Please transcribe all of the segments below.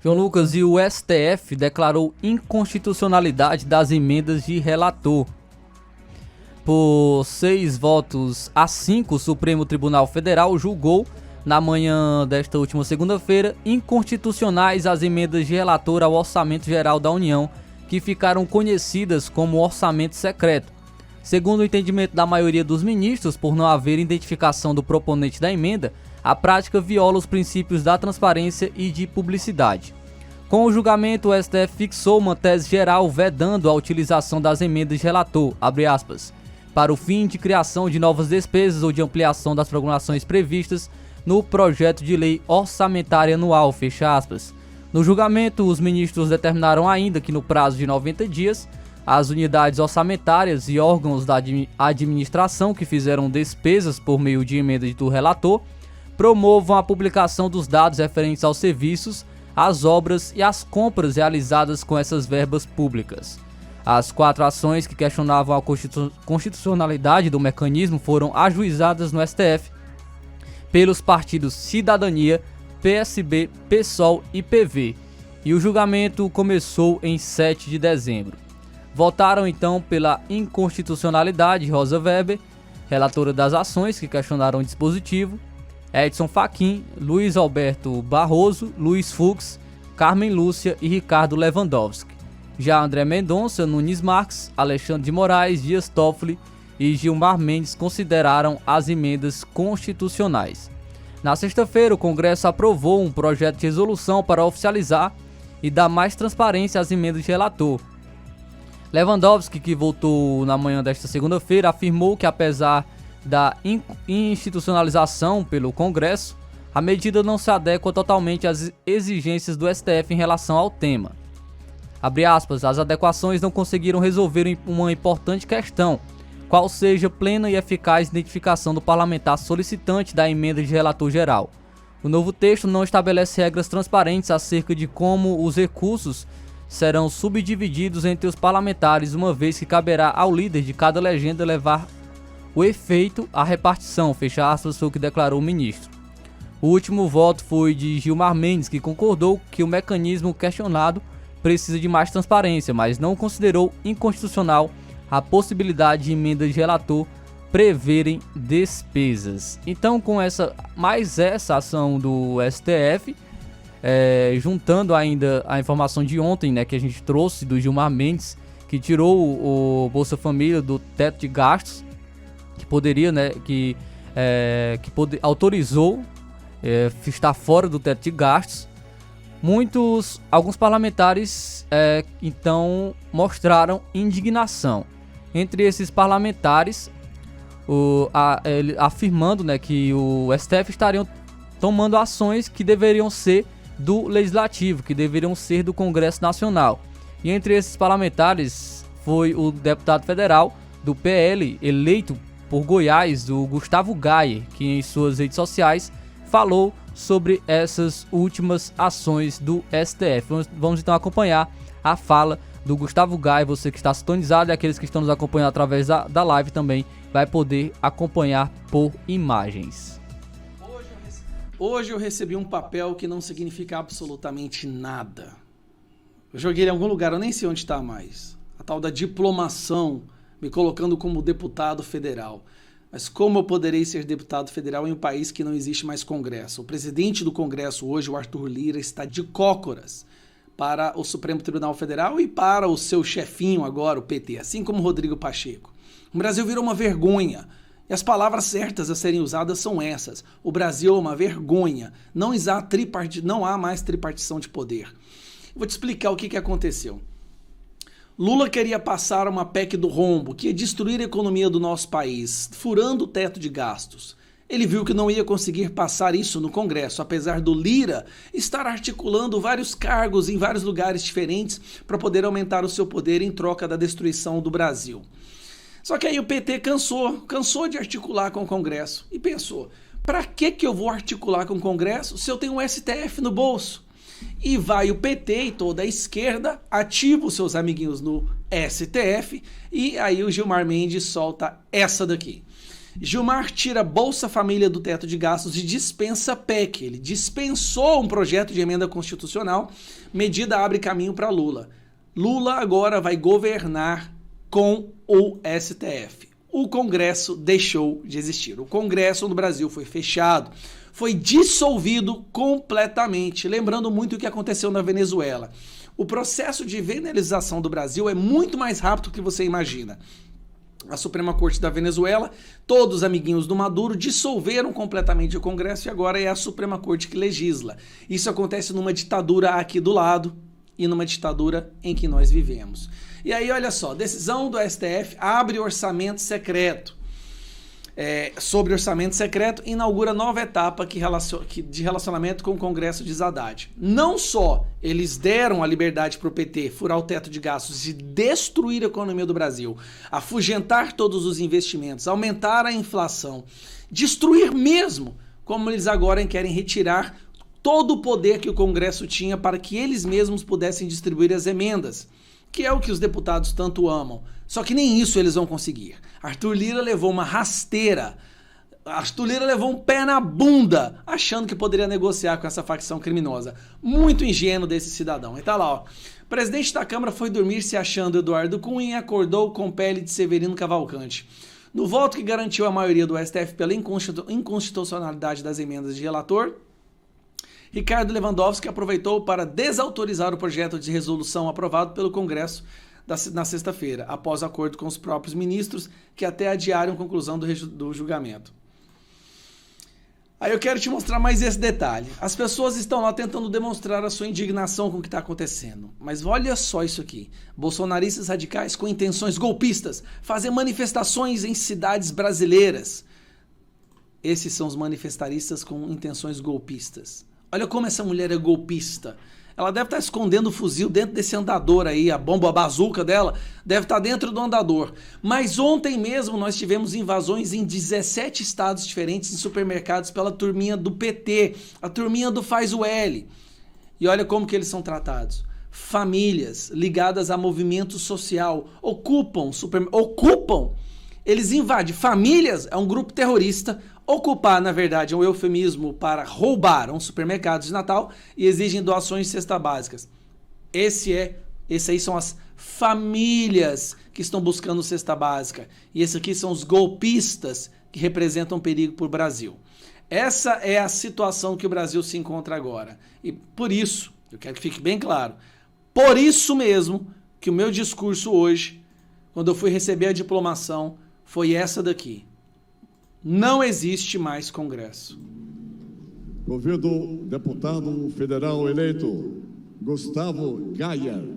João Lucas, e o STF declarou inconstitucionalidade das emendas de relator. Por 6 votos a 5, o Supremo Tribunal Federal julgou, na manhã desta última segunda-feira, inconstitucionais as emendas de relator ao Orçamento Geral da União, que ficaram conhecidas como orçamento secreto. Segundo o entendimento da maioria dos ministros, por não haver identificação do proponente da emenda, a prática viola os princípios da transparência e de publicidade. Com o julgamento, o STF fixou uma tese geral vedando a utilização das emendas de relator, abre aspas, para o fim de criação de novas despesas ou de ampliação das programações previstas no projeto de lei orçamentária anual, fecha aspas. No julgamento, os ministros determinaram ainda que no prazo de 90 dias, as unidades orçamentárias e órgãos da administração que fizeram despesas por meio de emenda do relator promovam a publicação dos dados referentes aos serviços, às obras e às compras realizadas com essas verbas públicas. As 4 ações que questionavam a constitucionalidade do mecanismo foram ajuizadas no STF pelos partidos Cidadania, PSB, PSOL e PV, e o julgamento começou em 7 de dezembro. Votaram então pela inconstitucionalidade Rosa Weber, relatora das ações que questionaram o dispositivo, Edson Fachin, Luiz Alberto Barroso, Luiz Fux, Carmen Lúcia e Ricardo Lewandowski. Já André Mendonça, Nunes Marques, Alexandre de Moraes, Dias Toffoli e Gilmar Mendes consideraram as emendas constitucionais. Na sexta-feira, o Congresso aprovou um projeto de resolução para oficializar e dar mais transparência às emendas de relator. Lewandowski, que votou na manhã desta segunda-feira, afirmou que apesar da institucionalização pelo Congresso, a medida não se adequa totalmente às exigências do STF em relação ao tema. Abre aspas, as adequações não conseguiram resolver uma importante questão, qual seja plena e eficaz identificação do parlamentar solicitante da emenda de relator geral. O novo texto não estabelece regras transparentes acerca de como os recursos serão subdivididos entre os parlamentares, uma vez que caberá ao líder de cada legenda levar o efeito à repartição, fecha aspas, foi o que declarou o ministro. O último voto foi de Gilmar Mendes, que concordou que o mecanismo questionado precisa de mais transparência, mas não considerou inconstitucional a possibilidade de emendas de relator preverem despesas. Então, com essa ação do STF, juntando ainda a informação de ontem, né, que a gente trouxe do Gilmar Mendes, que tirou o Bolsa Família do teto de gastos, que poderia, né, autorizou estar fora do teto de gastos. Alguns parlamentares então mostraram indignação. Entre esses parlamentares, afirmando, né, que o STF estaria tomando ações que deveriam ser do Legislativo, que deveriam ser do Congresso Nacional. E entre esses parlamentares foi o deputado federal do PL, eleito por Goiás, o Gustavo Gayer, que em suas redes sociais falou sobre essas últimas ações do STF. Vamos então acompanhar a fala do Gustavo Gayer. Você que está sintonizado e aqueles que estão nos acompanhando através da live também vai poder acompanhar por imagens. Hoje eu recebi um papel que não significa absolutamente nada. Eu joguei ele em algum lugar, eu nem sei onde está mais. A tal da diplomação, me colocando como deputado federal. Mas como eu poderei ser deputado federal em um país que não existe mais Congresso? O presidente do Congresso hoje, o Arthur Lira, está de cócoras para o Supremo Tribunal Federal e para o seu chefinho agora, o PT, assim como o Rodrigo Pacheco. O Brasil virou uma vergonha. E as palavras certas a serem usadas são essas. O Brasil é uma vergonha. Não há mais tripartição de poder. Vou te explicar o que aconteceu. Lula queria passar uma PEC do rombo, que ia destruir a economia do nosso país, furando o teto de gastos. Ele viu que não ia conseguir passar isso no Congresso, apesar do Lira estar articulando vários cargos em vários lugares diferentes para poder aumentar o seu poder em troca da destruição do Brasil. Só que aí o PT cansou de articular com o Congresso e pensou, para que eu vou articular com o Congresso se eu tenho um STF no bolso? E vai o PT e toda a esquerda, ativa os seus amiguinhos no STF, e aí o Gilmar Mendes solta essa daqui. Gilmar tira Bolsa Família do teto de gastos e dispensa PEC. Ele dispensou um projeto de emenda constitucional. Medida abre caminho para Lula. Lula agora vai governar com o STF. O Congresso deixou de existir. O Congresso no Brasil foi fechado, foi dissolvido completamente. Lembrando muito o que aconteceu na Venezuela. O processo de venelização do Brasil é muito mais rápido do que você imagina. A Suprema Corte da Venezuela, todos amiguinhos do Maduro, dissolveram completamente o Congresso e agora é a Suprema Corte que legisla. Isso acontece numa ditadura aqui do lado e numa ditadura em que nós vivemos. E aí, olha só, decisão do STF abre orçamento secreto. Sobre orçamento secreto, inaugura nova etapa de relacionamento com o Congresso de Haddad. Não só eles deram a liberdade para o PT furar o teto de gastos e destruir a economia do Brasil, afugentar todos os investimentos, aumentar a inflação, destruir mesmo, como eles agora querem retirar todo o poder que o Congresso tinha para que eles mesmos pudessem distribuir as emendas, que é o que os deputados tanto amam. Só que nem isso eles vão conseguir. Arthur Lira levou uma rasteira. Arthur Lira levou um pé na bunda, achando que poderia negociar com essa facção criminosa. Muito ingênuo desse cidadão. E tá lá, ó. O presidente da Câmara foi dormir se achando Eduardo Cunha e acordou com pele de Severino Cavalcante. No voto que garantiu a maioria do STF pela inconstitucionalidade das emendas de relator, Ricardo Lewandowski aproveitou para desautorizar o projeto de resolução aprovado pelo Congresso na sexta-feira, após acordo com os próprios ministros, que até adiaram a conclusão do julgamento. Aí eu quero te mostrar mais esse detalhe. As pessoas estão lá tentando demonstrar a sua indignação com o que está acontecendo. Mas olha só isso aqui. Bolsonaristas radicais com intenções golpistas fazem manifestações em cidades brasileiras. Esses são os manifestaristas com intenções golpistas. Olha como essa mulher é golpista. Ela deve estar escondendo o fuzil dentro desse andador aí, a bomba, a bazuca dela deve estar dentro do andador. Mas ontem mesmo nós tivemos invasões em 17 estados diferentes em supermercados pela turminha do PT, a turminha do Faz o L. E olha como que eles são tratados. Famílias ligadas a movimento social ocupam, eles invadem. Famílias é um grupo terrorista. Ocupar, na verdade, é um eufemismo para roubar um supermercado de Natal e exigem doações de cestas básicas. Esse aí são as famílias que estão buscando cesta básica. E esse aqui são os golpistas que representam perigo para o Brasil. Essa é a situação que o Brasil se encontra agora. E por isso, eu quero que fique bem claro, por isso mesmo que o meu discurso hoje, quando eu fui receber a diplomação, foi essa daqui. Não existe mais Congresso. Convido o deputado federal eleito Gustavo Gayer.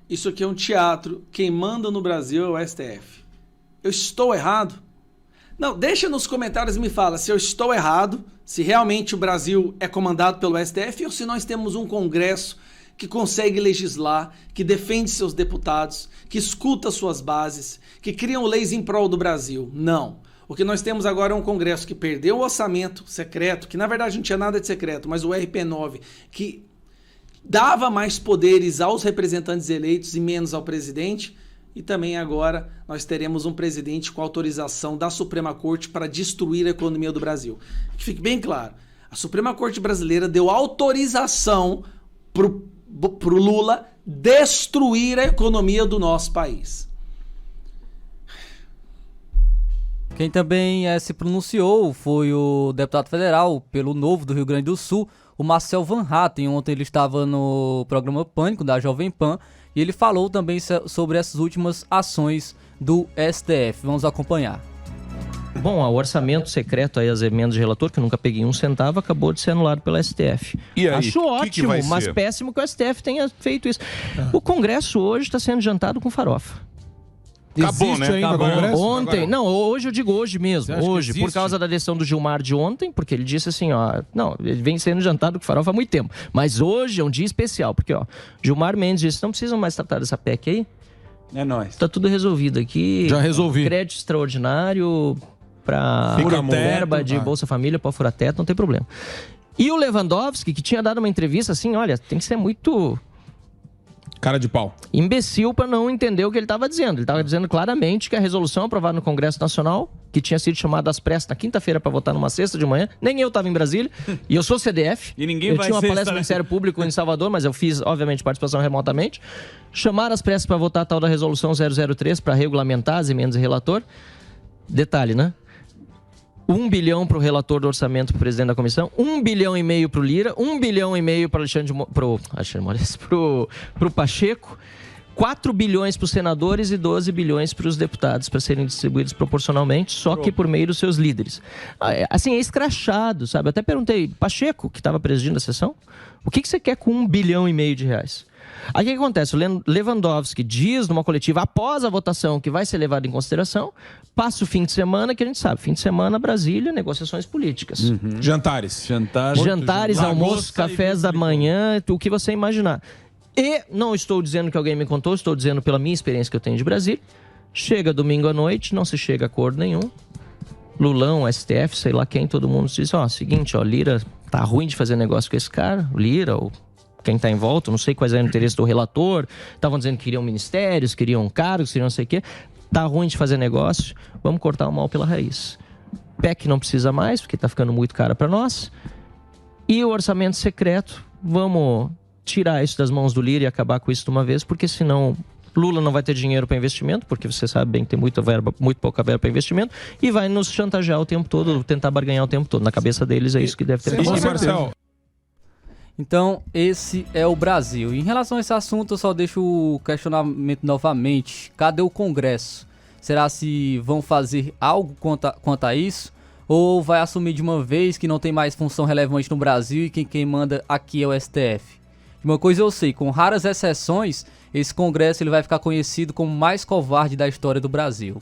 Isso aqui é um teatro. Quem manda no Brasil é o STF. Eu estou errado? Não, deixa nos comentários e me fala se eu estou errado, se realmente o Brasil é comandado pelo STF ou se nós temos um Congresso que consegue legislar, que defende seus deputados, que escuta suas bases, que criam leis em prol do Brasil. Não. O que nós temos agora é um Congresso que perdeu o orçamento secreto, que na verdade não tinha nada de secreto, mas o RP9, que dava mais poderes aos representantes eleitos e menos ao presidente. E também agora nós teremos um presidente com autorização da Suprema Corte para destruir a economia do Brasil. Que fique bem claro, a Suprema Corte brasileira deu autorização para o Lula destruir a economia do nosso país. Quem também se pronunciou foi o deputado federal pelo Novo do Rio Grande do Sul, o Marcel Van Hatten. Ontem ele estava no programa Pânico da Jovem Pan e ele falou também sobre essas últimas ações do STF. Vamos acompanhar. Bom, o orçamento secreto, aí as emendas de relator, que eu nunca peguei um centavo, acabou de ser anulado pelo STF. E aí, acho ótimo, mas péssimo que o STF tenha feito isso. O Congresso hoje está sendo jantado com farofa. Acabou, existe, né? Ainda Acabou. Ontem, não, hoje eu digo hoje mesmo, hoje, por causa da decisão do Gilmar de ontem, porque ele disse assim, ó, não, ele vem sendo jantado com farofa há muito tempo, mas hoje é um dia especial, porque, ó, Gilmar Mendes disse, não precisam mais tratar dessa PEC aí? É nóis. Tá tudo resolvido aqui. Já resolvi. Crédito extraordinário, para verba de Bolsa Família, para furar teto, não tem problema. E o Lewandowski, que tinha dado uma entrevista assim, olha, tem que ser muito... cara de pau. Imbecil para não entender o que ele estava dizendo. Ele estava dizendo claramente que a resolução aprovada no Congresso Nacional, que tinha sido chamada às pressas na quinta-feira para votar numa sexta de manhã, nem eu estava em Brasília, e eu sou CDF. E ninguém eu vai tinha uma sexta, palestra no né? Ministério Público em Salvador, mas eu fiz, obviamente, participação remotamente. Chamaram às pressas para votar a tal da resolução 003 para regulamentar as emendas e relator. Detalhe, né? 1 bilhão para o relator do orçamento, para o presidente da comissão, 1,5 bilhão para o Lira, 1,5 bilhão para o Pacheco, 4 bilhões para os senadores e 12 bilhões para os deputados, para serem distribuídos proporcionalmente, só que por meio dos seus líderes. Assim, é escrachado, sabe? Eu até perguntei, Pacheco, que estava presidindo a sessão, o que você quer com 1,5 bilhão de reais? Aí o que acontece? O Lewandowski diz numa coletiva, após a votação, que vai ser levado em consideração, passa o fim de semana, que a gente sabe, fim de semana, Brasília, negociações políticas. Jantares, almoços, cafés da manhã, o que você imaginar. E não estou dizendo que alguém me contou, estou dizendo pela minha experiência que eu tenho de Brasília. Chega domingo à noite, não se chega a acordo nenhum. Lulão, STF, sei lá quem, todo mundo diz, seguinte, Lira, tá ruim de fazer negócio com esse cara, o Lira, ou quem está em volta, não sei quais eram o interesse do relator, estavam dizendo que queriam ministérios, queriam cargos, queriam não sei o quê. Tá ruim de fazer negócio, vamos cortar o mal pela raiz. PEC não precisa mais, porque está ficando muito caro para nós. E o orçamento secreto, vamos tirar isso das mãos do Lira e acabar com isso de uma vez, porque senão Lula não vai ter dinheiro para investimento, porque você sabe bem que tem muito pouca verba para investimento, e vai nos chantagear o tempo todo, tentar barganhar o tempo todo. Na cabeça deles é isso que deve ter. Marcel. Então, esse é o Brasil. Em relação a esse assunto, eu só deixo o questionamento novamente. Cadê o Congresso? Será se vão fazer algo quanto a isso? Ou vai assumir de uma vez que não tem mais função relevante no Brasil e quem manda aqui é o STF? Uma coisa eu sei, com raras exceções, esse Congresso ele vai ficar conhecido como o mais covarde da história do Brasil.